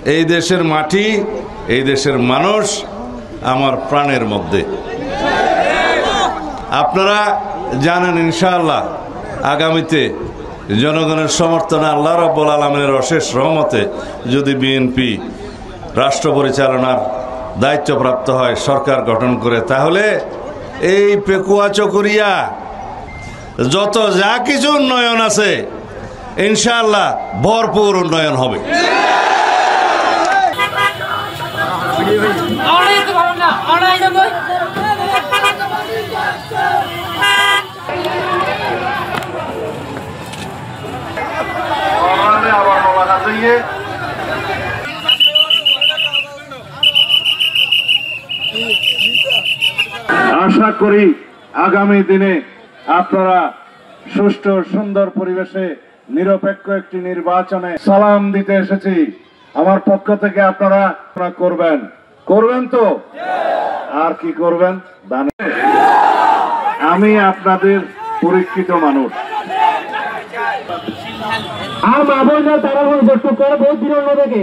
এই দেশের মাটি, এই দেশের মানুষ আমার প্রাণের মধ্যে। আপনারা জানেন ইনশাআল্লাহ আগামীতে জনগণের সমর্থনে আল্লাহ রাব্বুল আলামিনের অশেষ রহমতে যদি বিএনপি রাষ্ট্র পরিচালনার দায়িত্বপ্রাপ্ত হয়, সরকার গঠন করে, তাহলে এই পেকুয়া চকরিয়া যত যা কিছু উন্নয়ন আছে ইনশাআল্লাহ ভরপুর উন্নয়ন হবে। আশা করি আগামী দিনে আপনারা সুষ্ঠু সুন্দর পরিবেশে নিরপেক্ষ একটি নির্বাচনে সালাম দিতে এসেছি। আমার পক্ষ থেকে আপনারা করবেন তো, আর কি করবেন আমি আপনাদের পরীক্ষিত মানুষ। তারা বহুত দূর থেকে